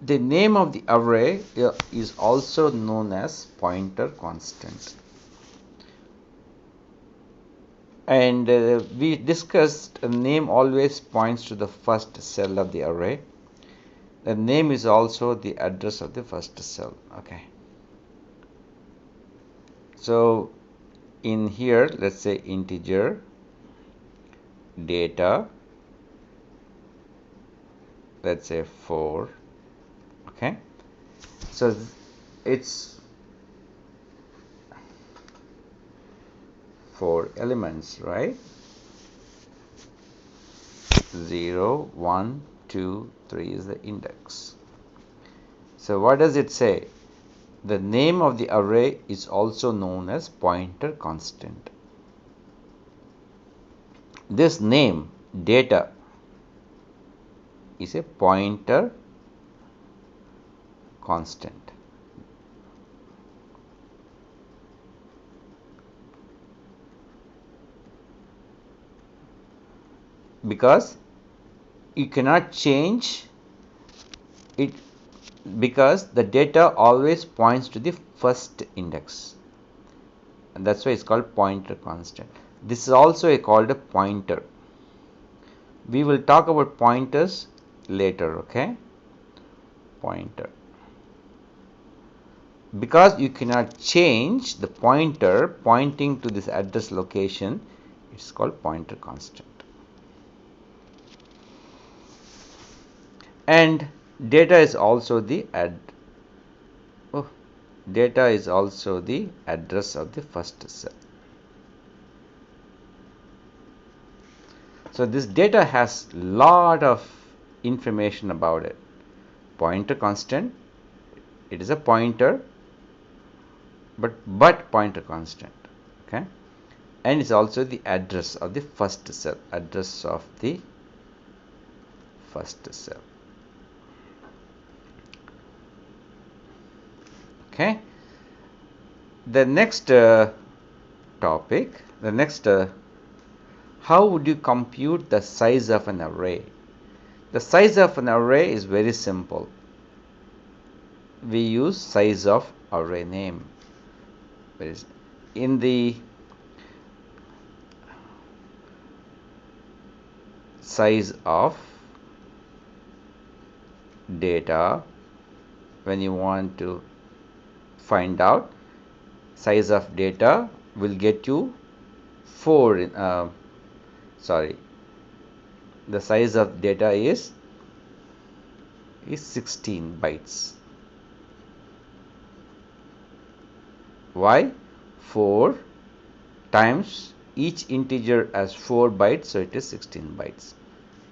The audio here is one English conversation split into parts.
The name of the array is also known as pointer constant. And we discussed a name always points to the first cell of the array. The name is also the address of the first cell. Okay. So in here, let's say integer data, let's say 4. Okay. So it's 4 elements, right? 0, 1, 2, 3 is the index. So what does it say? The name of the array is also known as pointer constant. This name, data, is a pointer constant. Because you cannot change it, because the data always points to the first index, and that's why it's called pointer constant. This is also called a pointer. We will talk about pointers later. Okay, pointer, because you cannot change the pointer pointing to this address location, it's called pointer constant. And data is also the data is also the address of the first cell. So this data has lot of information about it. Pointer constant, it is a pointer, but pointer constant. Okay, and it's also the address of the first cell, address of the first cell. Okay, the next topic, the next how would you compute the size of an array? The size of an array is very simple. We use size of array name. In the size of data, when you want to find out size of data, will get you 4 sorry, the size of data is 16 bytes. Why? 4 times each integer as 4 bytes, so it is 16 bytes.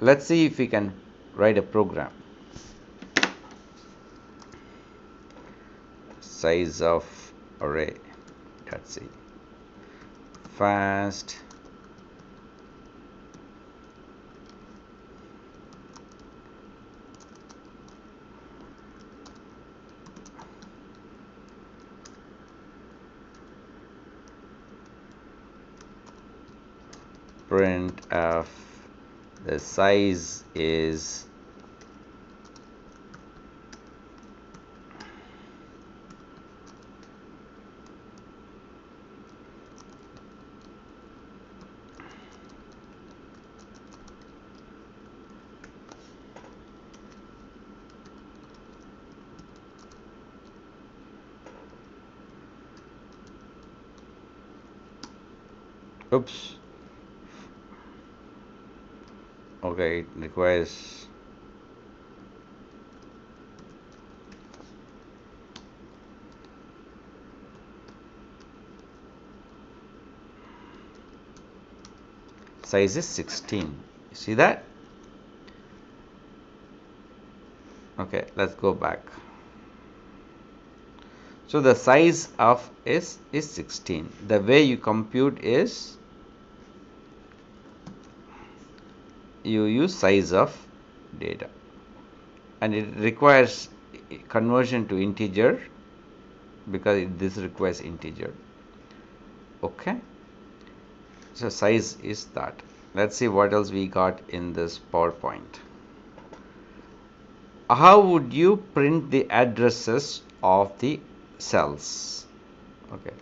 Let's see if we can write a program. Size of array, let's see, fast print of the size is oops, okay, it requires size is 16. You see that? Okay, let's go back. So the size of is 16. The way you compute is you use size of data, and it requires conversion to integer because this requires integer. Okay, so size is that. Let's see what else we got in this PowerPoint. how would you print the addresses of the cells? Okay,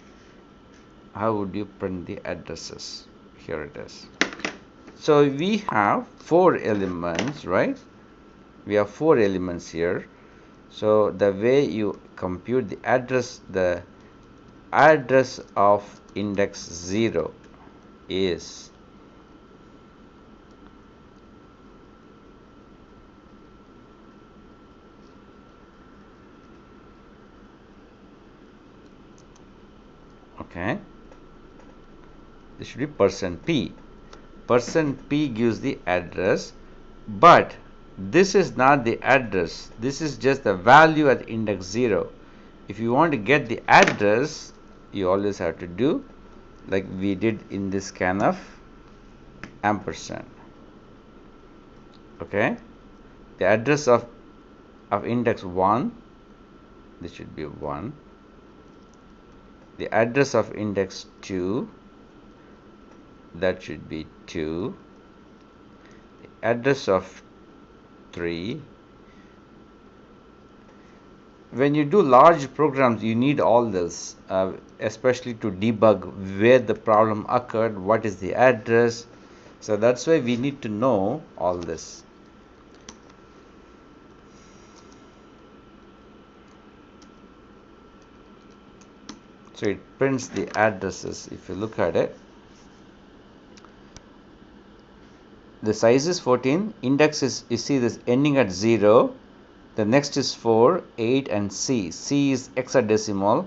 how would you print the addresses? Here it is. So we have 4 elements, right? We have 4 elements here. So the way you compute the address of index 0 is okay, this should be %p. %p gives the address, but this is not the address. This is just the value at index 0. If you want to get the address, you always have to do like we did in this scanf, ampersand. Okay, the address of index 1, this should be 1. The address of index 2, that should be 2. The address of 3. When you do large programs, you need all this, especially to debug where the problem occurred, what is the address. So that's why we need to know all this. So it prints the addresses. If you look at it, the size is 14, index is, you see this ending at 0, the next is 4, 8 and C. C is hexadecimal,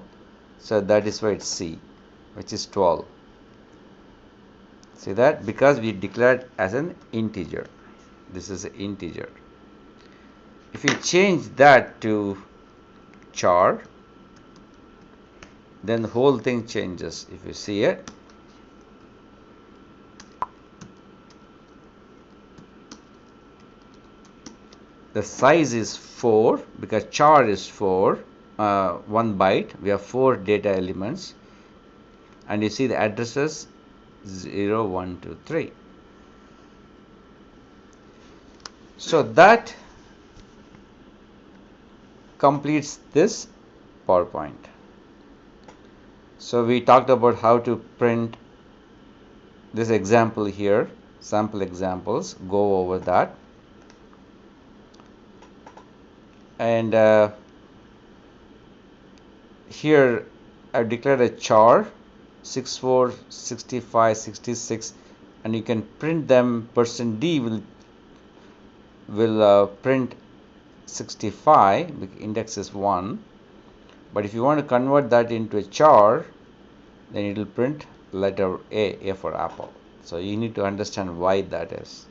so that is why it's C, which is 12. See that? Because we declared as an integer. This is an integer. If you change that to char, then the whole thing changes. If you see it, the size is 4 because char is 4, 1 byte. We have 4 data elements, and you see the addresses 0, 1, 2, 3. So that completes this PowerPoint. So we talked about how to print this example here, sample examples, go over that. And here I've declared a char 64, 65, 66, and you can print them. %d will print 65 because index is 1. But if you want to convert that into a char, then it will print letter A for apple. So you need to understand why that is.